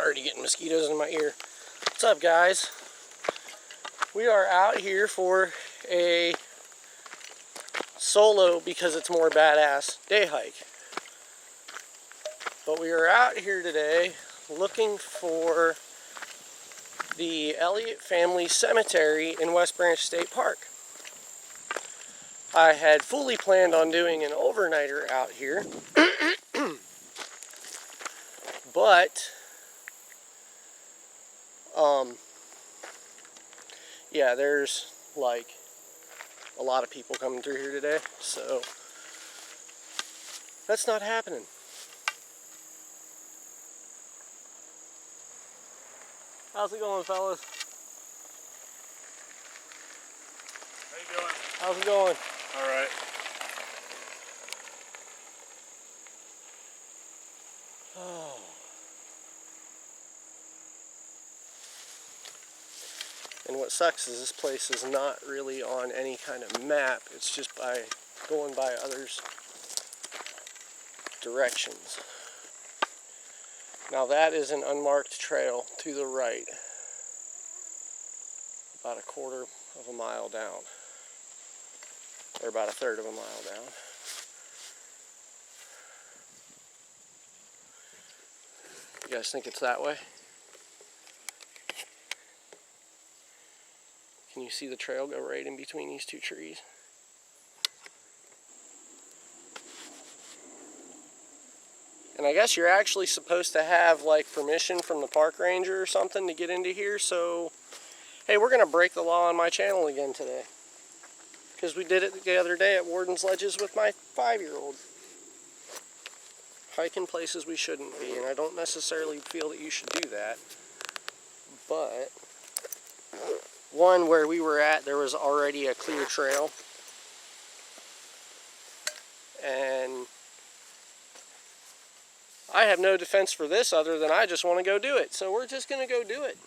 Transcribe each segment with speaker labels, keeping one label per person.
Speaker 1: Already getting mosquitoes in my ear. What's up, guys? We are out here for a solo, because it's more badass, day hike. But we are out here today looking for the Elliot family cemetery in West Branch State Park. I had fully planned on doing an overnighter out here, but yeah, there's like a lot of people coming through here today, so that's not happening. How's it going, fellas?
Speaker 2: How you doing?
Speaker 1: How's it going?
Speaker 2: All right.
Speaker 1: Oh. And what sucks is this place is not really on any kind of map. It's just by going by others' directions. Now that is an unmarked trail to the right, about a quarter of a mile down, or about a third of a mile down. You guys think it's that way? Can you see the trail go right in between these two trees? And I guess you're actually supposed to have like permission from the park ranger or something to get into here, so hey, we're going to break the law on my channel again today. Because we did it the other day at Warden's Ledges with my 5-year-old. Hiking places we shouldn't be, and I don't necessarily feel that you should do that. But one where we were at, there was already a clear trail. And I have no defense for this other than I just want to go do it. So we're just going to go do it.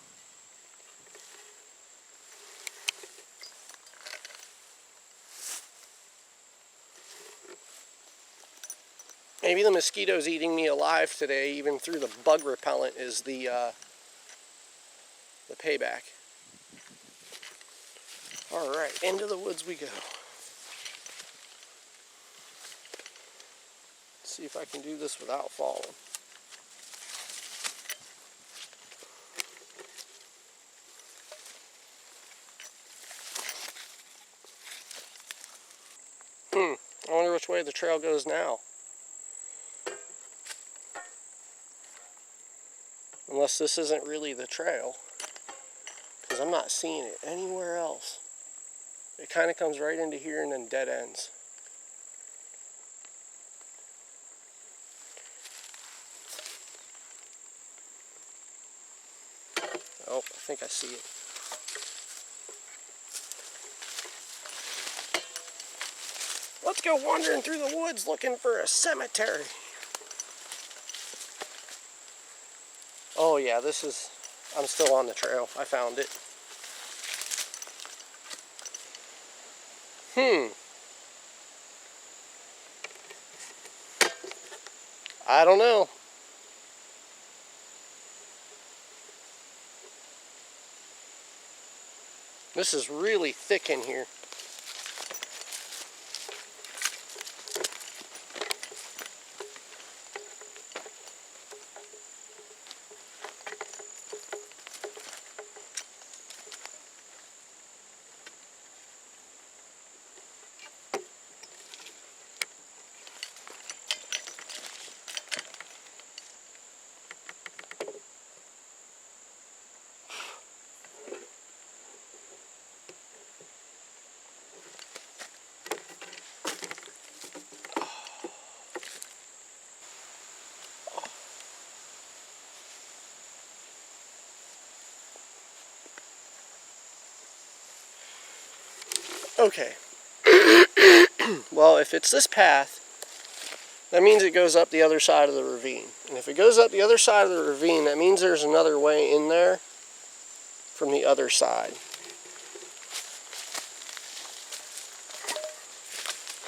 Speaker 1: Maybe the mosquitoes eating me alive today, even through the bug repellent, is the payback. All right, into the woods we go. Let's see if I can do this without falling. I wonder which way the trail goes now. Unless this isn't really the trail, because I'm not seeing it anywhere else. It kind of comes right into here and then dead ends. Oh, I think I see it. Let's go wandering through the woods looking for a cemetery. Oh yeah, I'm still on the trail. I found it. I don't know. This is really thick in here. Okay. Well, if it's this path, that means it goes up the other side of the ravine. And if it goes up the other side of the ravine, that means there's another way in there from the other side.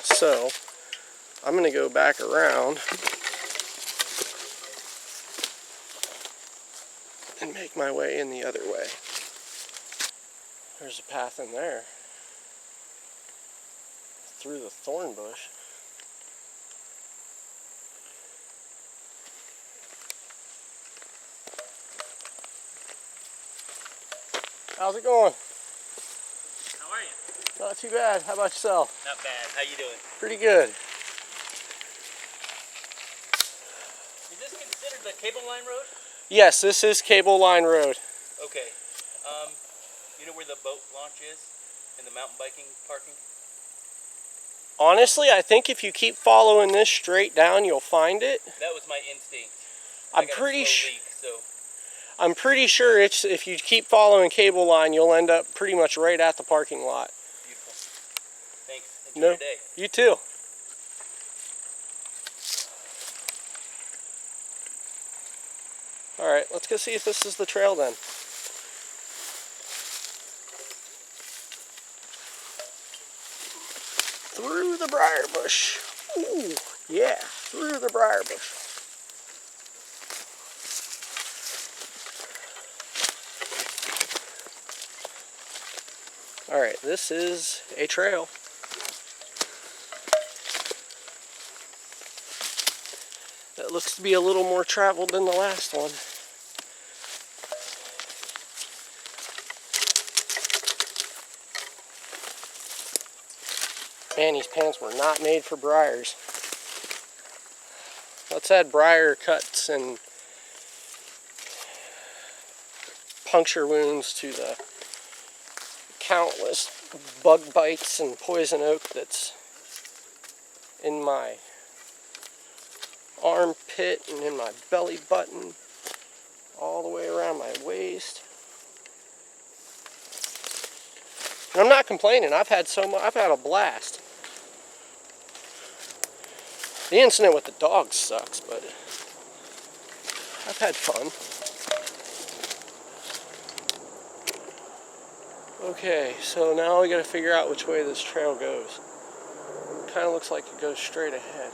Speaker 1: So, I'm going to go back around and make my way in the other way. There's a path in there through the thorn bush. How's it going?
Speaker 3: How are you?
Speaker 1: Not too bad. How about yourself?
Speaker 3: Not bad. How you doing?
Speaker 1: Pretty good.
Speaker 3: Is this considered the cable line road?
Speaker 1: Yes, this is Cable Line Road.
Speaker 3: Okay. You know where the boat launch is? In the mountain biking parking?
Speaker 1: Honestly, I think if you keep following this straight down, you'll find it.
Speaker 3: That was my instinct.
Speaker 1: I'm pretty sure it's if you keep following Cable Line, you'll end up pretty much right at the parking lot.
Speaker 3: Beautiful. Thanks. Enjoy your day.
Speaker 1: You too. All right, let's go see if this is the trail then. Through the briar bush. Ooh, yeah, through the briar bush. All right, this is a trail. That looks to be a little more traveled than the last one. Man, these pants were not made for briars. Let's add briar cuts and puncture wounds to the countless bug bites and poison oak that's in my armpit and in my belly button, all the way around my waist. And I'm not complaining. I've had a blast. The incident with the dog sucks, but I've had fun. Okay, so now we got to figure out which way this trail goes. It kind of looks like it goes straight ahead.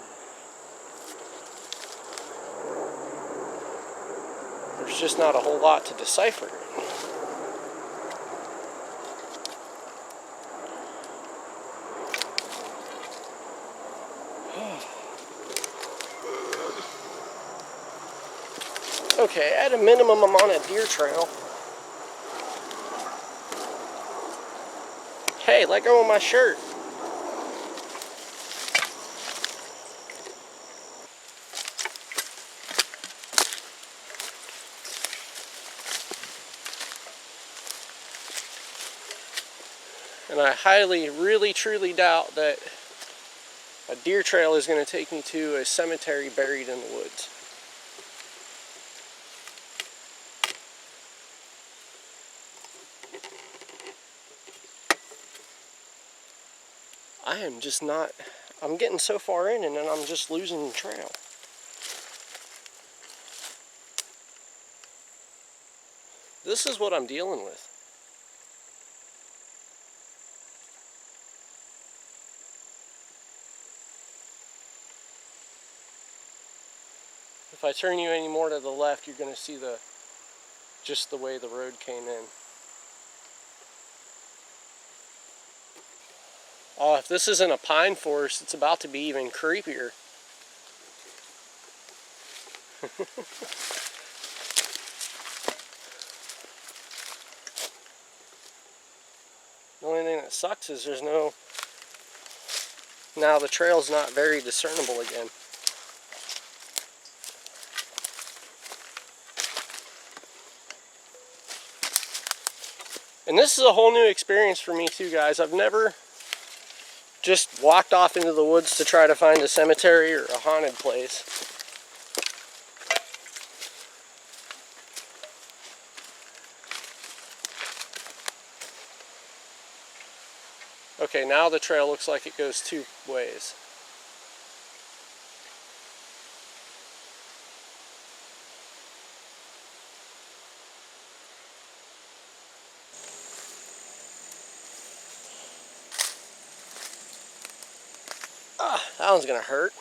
Speaker 1: There's just not a whole lot to decipher. Okay, at a minimum I'm on a deer trail. Hey, let go of my shirt. And I highly, really, truly doubt that a deer trail is going to take me to a cemetery buried in the woods. I am just not, I'm getting so far in and then I'm just losing the trail. This is what I'm dealing with. If I turn you any more to the left, you're going to see just the way the road came in. Oh, if this isn't a pine forest, it's about to be even creepier. The only thing that sucks is now the trail's not very discernible again. And this is a whole new experience for me too, guys. I've never just walked off into the woods to try to find a cemetery or a haunted place. Okay, now the trail looks like it goes two ways. Ah, that one's gonna hurt.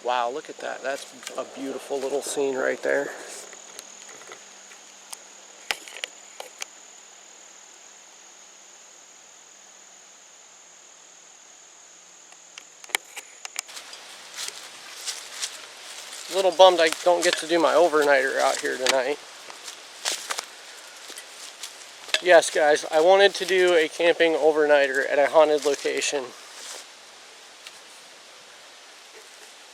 Speaker 1: Wow, look at that. That's a beautiful little scene right there. A little bummed I don't get to do my overnighter out here tonight. Yes, guys, I wanted to do a camping overnighter at a haunted location.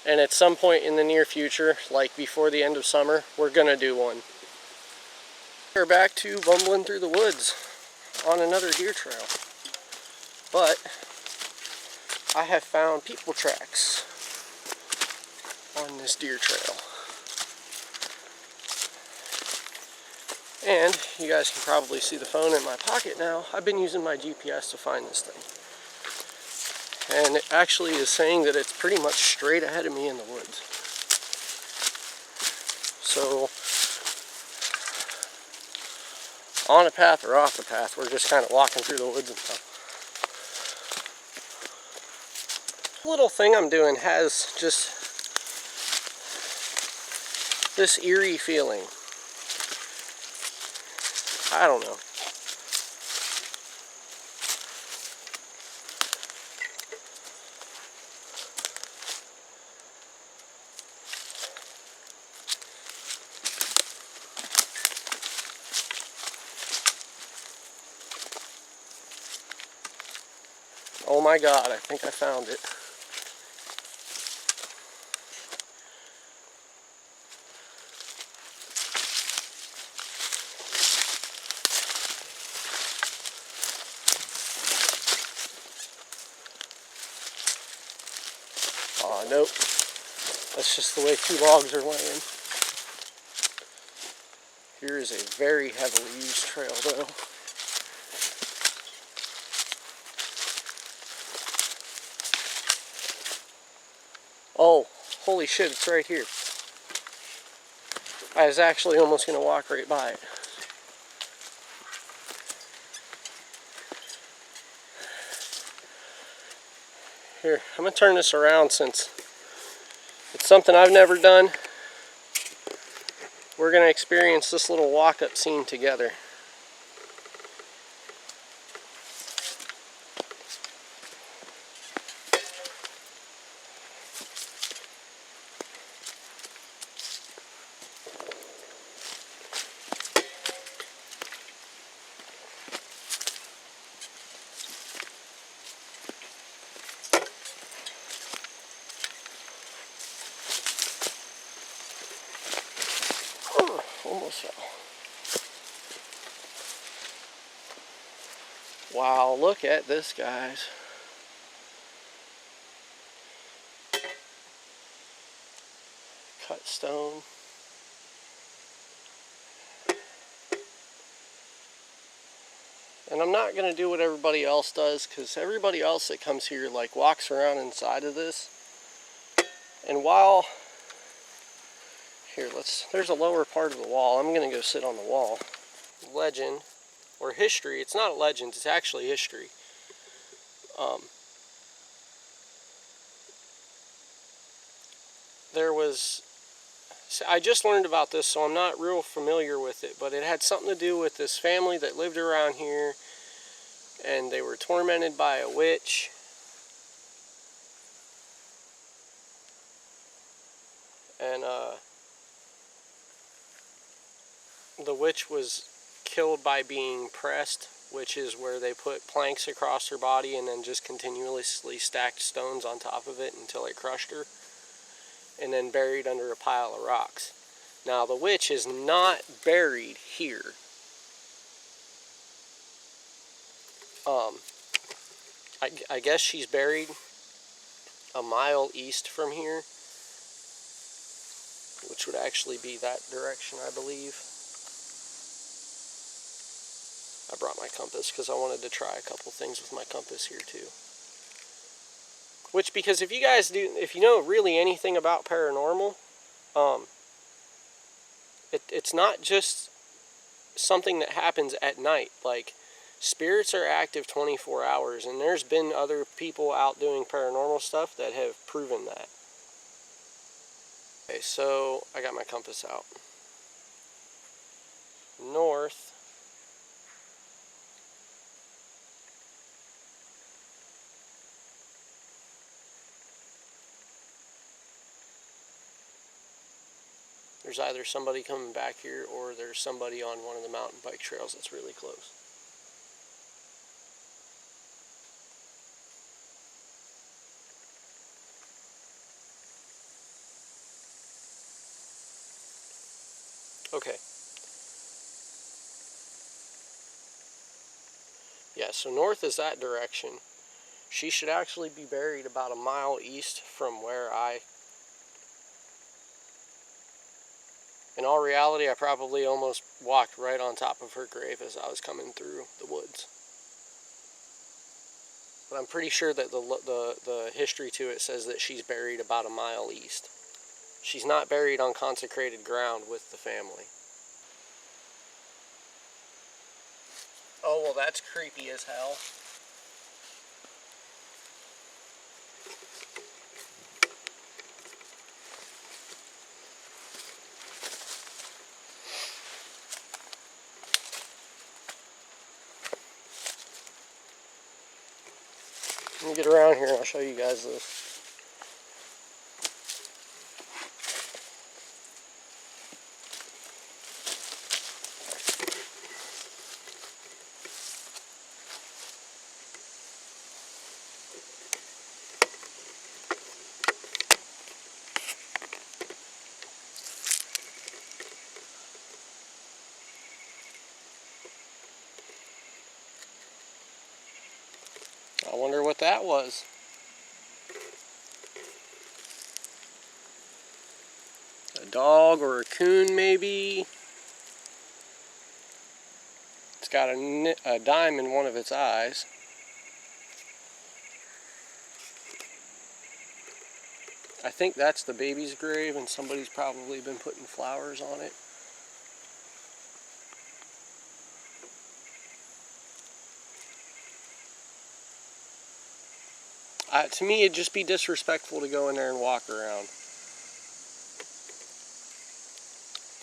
Speaker 1: And at some point in the near future, like before the end of summer, we're gonna do one. We're back to bumbling through the woods on another deer trail. But I have found people tracks on this deer trail. And you guys can probably see the phone in my pocket now. I've been using my GPS to find this thing. And it actually is saying that it's pretty much straight ahead of me in the woods. So, on a path or off the path, we're just kind of walking through the woods and stuff. The little thing I'm doing has just this eerie feeling. I don't know. Oh my God, I think I found it. Oh, nope. That's just the way two logs are laying. Here is a very heavily used trail, though. Oh, holy shit, it's right here. I was actually almost going to walk right by it. Here, I'm going to turn this around since it's something I've never done. We're going to experience this little walk-up scene together. Almost fell. Wow, look at this, guys. Cut stone. And I'm not going to do what everybody else does, because everybody else that comes here like walks around inside of this. And while here, there's a lower part of the wall. I'm going to go sit on the wall. Legend, or history, it's not a legend, it's actually history. I just learned about this, so I'm not real familiar with it, but it had something to do with this family that lived around here, and they were tormented by a witch. And the witch was killed by being pressed, which is where they put planks across her body and then just continuously stacked stones on top of it until it crushed her, and then buried under a pile of rocks. Now, the witch is not buried here. I guess she's buried a mile east from here, which would actually be that direction, I believe. I brought my compass because I wanted to try a couple things with my compass here too. Which, because if you know really anything about paranormal, it's not just something that happens at night. Like, spirits are active 24 hours, and there's been other people out doing paranormal stuff that have proven that. Okay, so I got my compass out. North there's either somebody coming back here or there's somebody on one of the mountain bike trails that's really close. Okay. Yeah, so north is that direction. She should actually be buried about a mile east from where in all reality, I probably almost walked right on top of her grave as I was coming through the woods. But I'm pretty sure that the history to it says that she's buried about a mile east. She's not buried on consecrated ground with the family. Oh, well, that's creepy as hell. Let me get around here and I'll show you guys this. I wonder what that was. A dog or a coon, maybe. It's got a dime in one of its eyes. I think that's the baby's grave, and somebody's probably been putting flowers on it. To me, it'd just be disrespectful to go in there and walk around.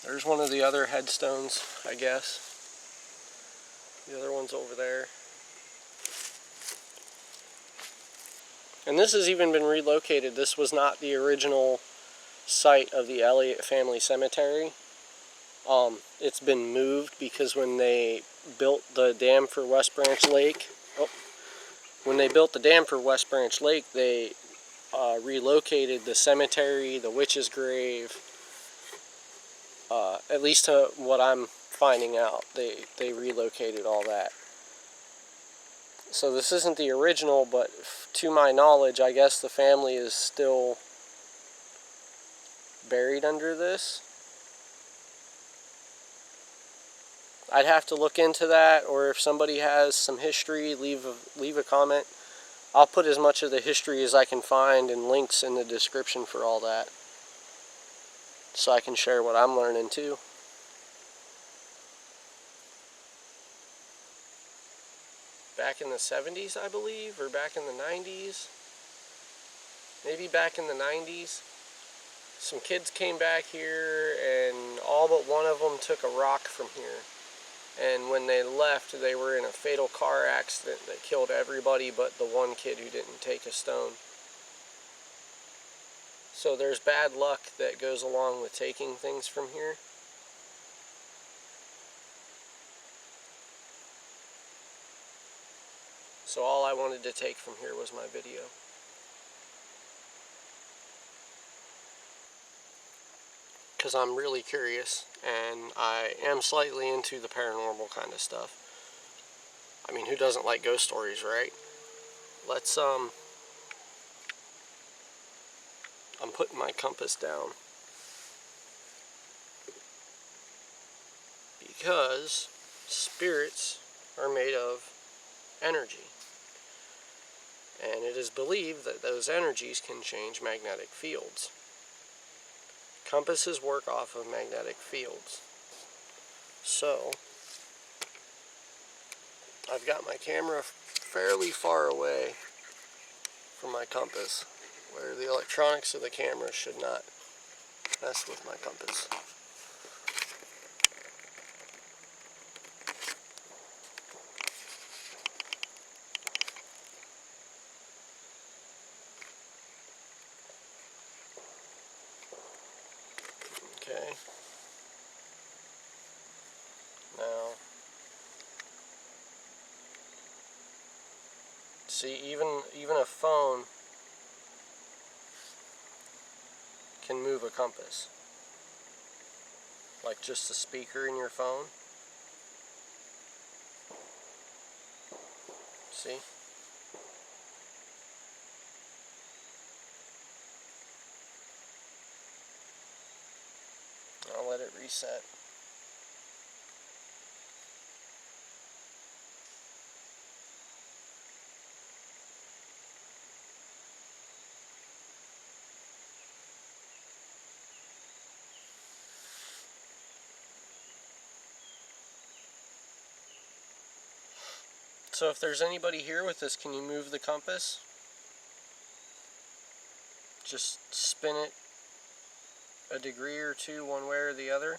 Speaker 1: There's one of the other headstones, I guess. The other one's over there. And this has even been relocated. This was not the original site of the Elliot family cemetery. It's been moved because when they built the dam for West Branch Lake, they relocated the cemetery, the witch's grave. At least to what I'm finding out, they relocated all that. So this isn't the original, but to my knowledge, I guess the family is still buried under this. I'd have to look into that, or if somebody has some history, leave a comment. I'll put as much of the history as I can find and links in the description for all that, so I can share what I'm learning too. Back in the 70s, I believe, or back in the 90s. Maybe back in the 90s. Some kids came back here, and all but one of them took a rock from here. And when they left, they were in a fatal car accident that killed everybody but the one kid who didn't take a stone. So there's bad luck that goes along with taking things from here. So all I wanted to take from here was my video. Because I'm really curious, and I am slightly into the paranormal kind of stuff. I mean, who doesn't like ghost stories, right? Let's, I'm putting my compass down. Because spirits are made of energy. And it is believed that those energies can change magnetic fields. Compasses work off of magnetic fields. So, I've got my camera fairly far away from my compass, where the electronics of the camera should not mess with my compass. Okay. Now, see, even a phone can move a compass. Like just the speaker in your phone. See? I'll let it reset. So if there's anybody here with this, can you move the compass? Just spin it a degree or two one way or the other.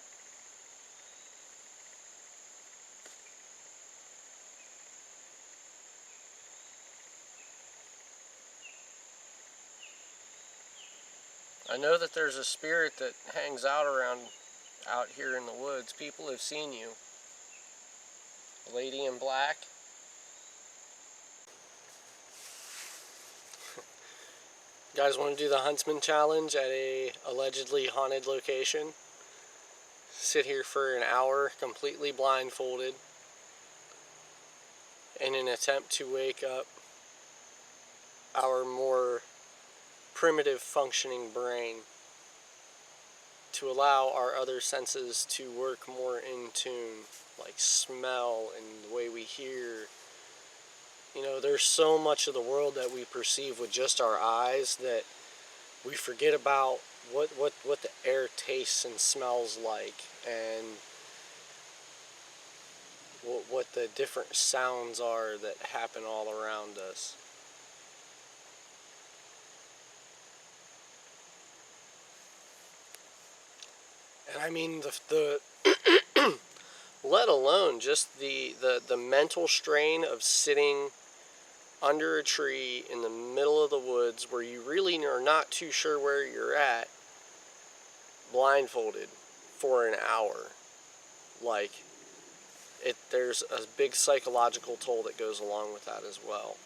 Speaker 1: I know that there's a spirit that hangs out here in the woods. People have seen you. A lady in black. You guys want to do the Huntsman Challenge at a allegedly haunted location? Sit here for an hour completely blindfolded in an attempt to wake up our more primitive functioning brain to allow our other senses to work more in tune, like smell and the way we hear. You know, there's so much of the world that we perceive with just our eyes that we forget about what the air tastes and smells like, and what the different sounds are that happen all around us. And I mean, the let alone just the mental strain of sitting under a tree in the middle of the woods where you really are not too sure where you're at, blindfolded for an hour. Like, there's a big psychological toll that goes along with that as well.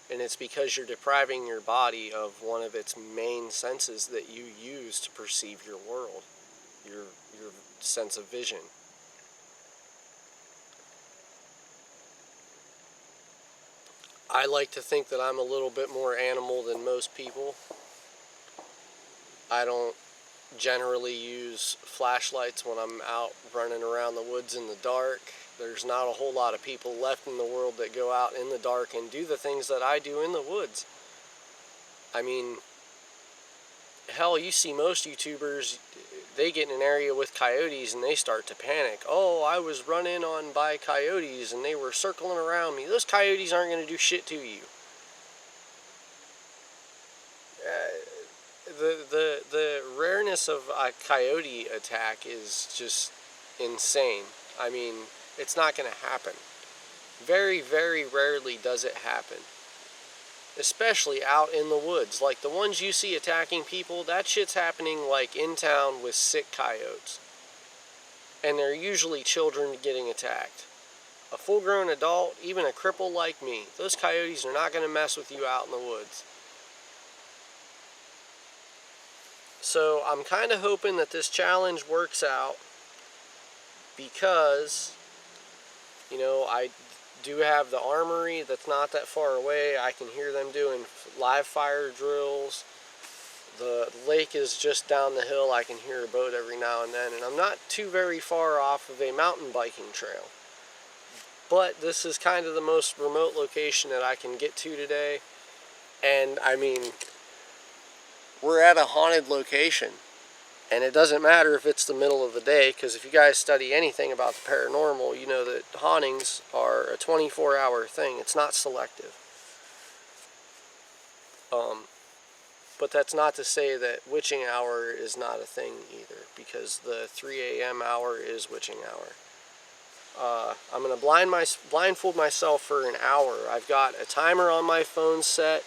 Speaker 1: And it's because you're depriving your body of one of its main senses that you use to perceive your world, your sense of vision. I like to think that I'm a little bit more animal than most people. I don't generally use flashlights when I'm out running around the woods in the dark. There's not a whole lot of people left in the world that go out in the dark and do the things that I do in the woods. I mean, hell, you see most YouTubers, they get in an area with coyotes and they start to panic. Oh, I was run in on by coyotes and they were circling around me. Those coyotes aren't going to do shit to you. The rareness of a coyote attack is just insane. I mean, it's not going to happen. Very, very rarely does it happen. Especially out in the woods. Like the ones you see attacking people, that shit's happening like in town with sick coyotes. And they're usually children getting attacked. A full-grown adult, even a cripple like me, those coyotes are not going to mess with you out in the woods. So I'm kind of hoping that this challenge works out because, you know, I do have the armory that's not that far away. I can hear them doing live fire drills. The lake is just down the hill. I can hear a boat every now and then. And I'm not too very far off of a mountain biking trail. But this is kind of the most remote location that I can get to today. And I mean, we're at a haunted location. And it doesn't matter if it's the middle of the day, because if you guys study anything about the paranormal, you know that hauntings are a 24-hour thing. It's not selective. But that's not to say that witching hour is not a thing either, because the 3 a.m. hour is witching hour. I'm going to blindfold myself for an hour. I've got a timer on my phone set,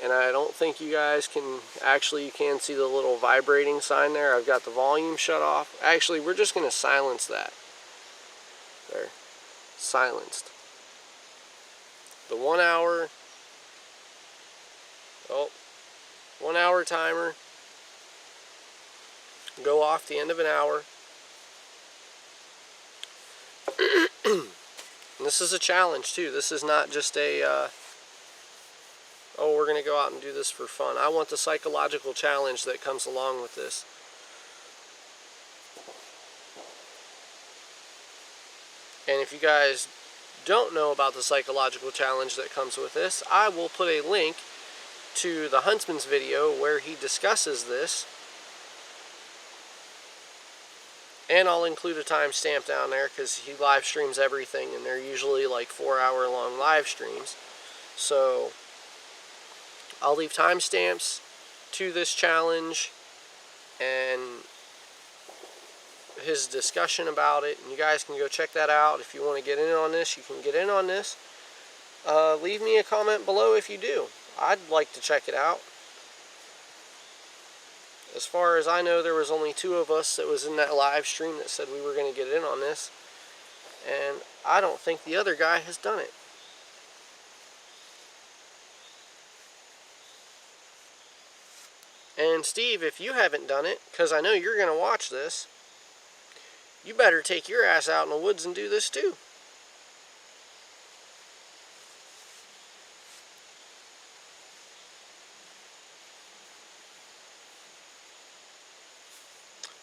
Speaker 1: and I don't think you guys can, actually you can see the little vibrating sign there. I've got the volume shut off. Actually, we're just going to silence that. There. Silenced. The 1 hour, 1 hour timer, go off the end of an hour. And this is a challenge too. This is not just a, oh, we're going to go out and do this for fun. I want the psychological challenge that comes along with this. And if you guys don't know about the psychological challenge that comes with this, I will put a link to the Huntsman's video where he discusses this. And I'll include a timestamp down there because he live streams everything, and they're usually like 4-hour long live streams. So I'll leave timestamps to this challenge and his discussion about it, and you guys can go check that out. If you want to get in on this, you can get in on this. Leave me a comment below if you do. I'd like to check it out. As far as I know, there was only 2 of us that was in that live stream that said we were going to get in on this. And I don't think the other guy has done it. And Steve, if you haven't done it, because I know you're going to watch this, you better take your ass out in the woods and do this too.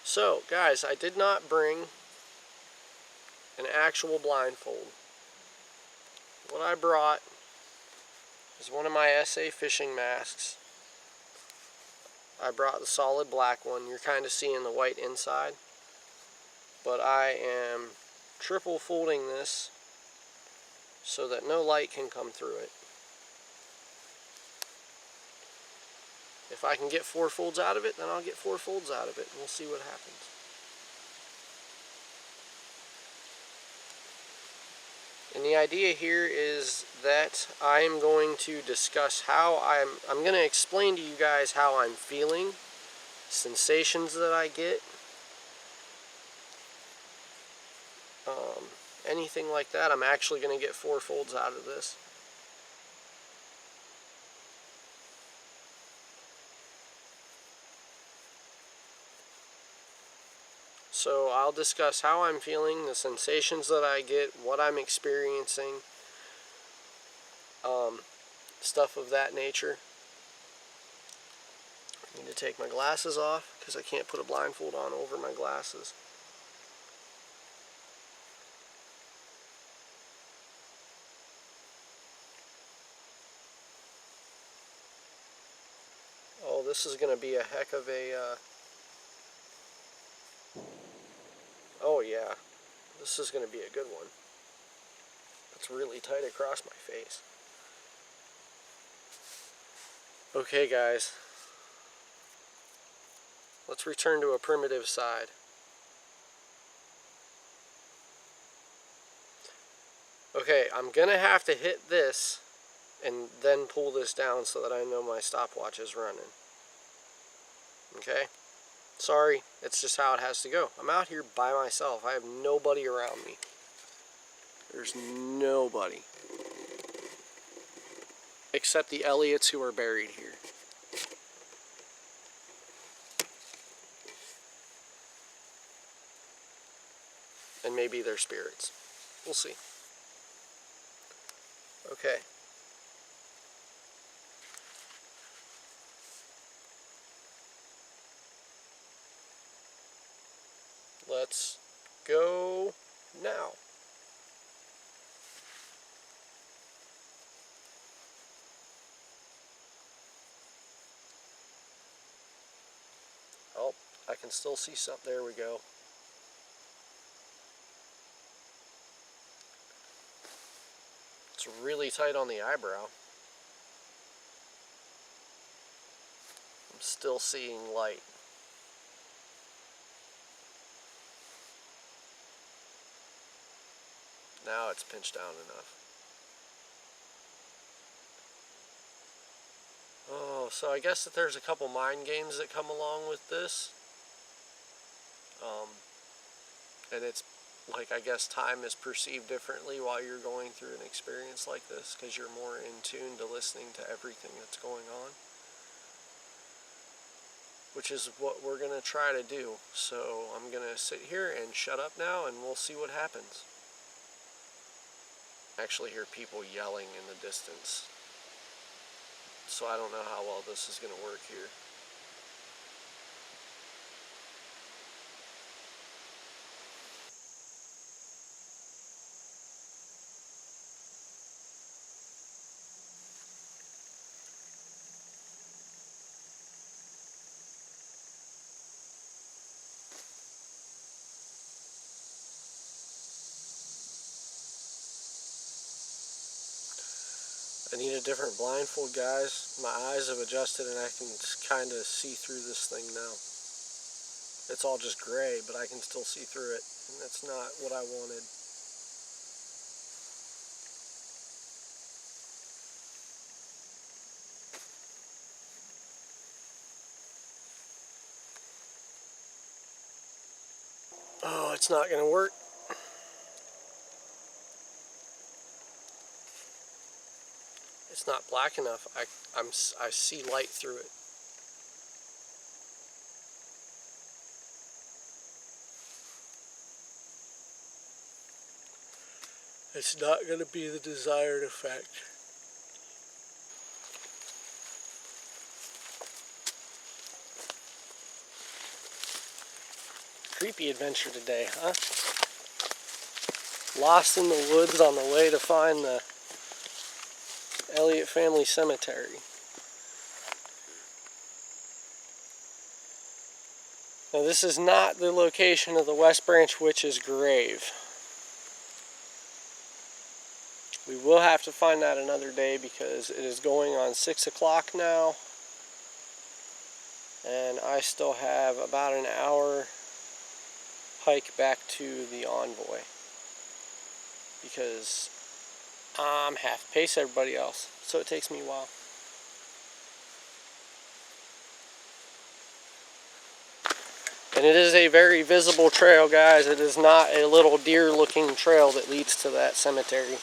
Speaker 1: So, guys, I did not bring an actual blindfold. What I brought is one of my SA fishing masks. I brought the solid black one. You're kind of seeing the white inside. But I am triple folding this so that no light can come through it. If I can get 4 folds out of it, then I'll get 4 folds out of it, and we'll see what happens. And the idea here is that I'm going to discuss how I'm going to explain to you guys how I'm feeling, sensations that I get, anything like that. I'm actually going to get 4 folds out of this. So I'll discuss how I'm feeling, the sensations that I get, what I'm experiencing, stuff of that nature. I need to take my glasses off because I can't put a blindfold on over my glasses. Oh, this is going to be a heck of a... Oh yeah, this is going to be a good one. It's really tight across my face. Okay guys, let's return to a primitive side. Okay, I'm going to have to hit this and then pull this down so that I know my stopwatch is running. Okay? Sorry, it's just how it has to go. I'm out here by myself. I have nobody around me. There's nobody. Except the Elliots who are buried here. And maybe their spirits. We'll see. Okay. Let's go now. Oh, I can still see something. There we go. It's really tight on the eyebrow. still seeing light. Now it's pinched down enough. Oh, so I guess that there's a couple mind games that come along with this. And it's like, I guess time is perceived differently while you're going through an experience like this, because you're more in tune to listening to everything that's going on, which is what we're going to try to do. So I'm going to sit here and shut up now, and we'll see what happens. I actually hear people yelling in the distance, so I don't know how well this is going to work here. I need a different blindfold, guys. My eyes have adjusted and I can kind of see through this thing now. It's all just gray, but I can still see through it, and that's not what I wanted. Oh, it's not going to work. It's not black enough. I see light through it. It's not going to be the desired effect. Creepy adventure today, huh? Lost in the woods on the way to find the Elliot family cemetery. Now, this is not the location of the West Branch Witch's grave. We will have to find that another day because it is going on 6 o'clock now. And I still have about an hour hike back to the Envoy. Because I'm half pace everybody else, so it takes me a while. And it is a very visible trail, guys. It is not a little deer looking trail that leads to that cemetery.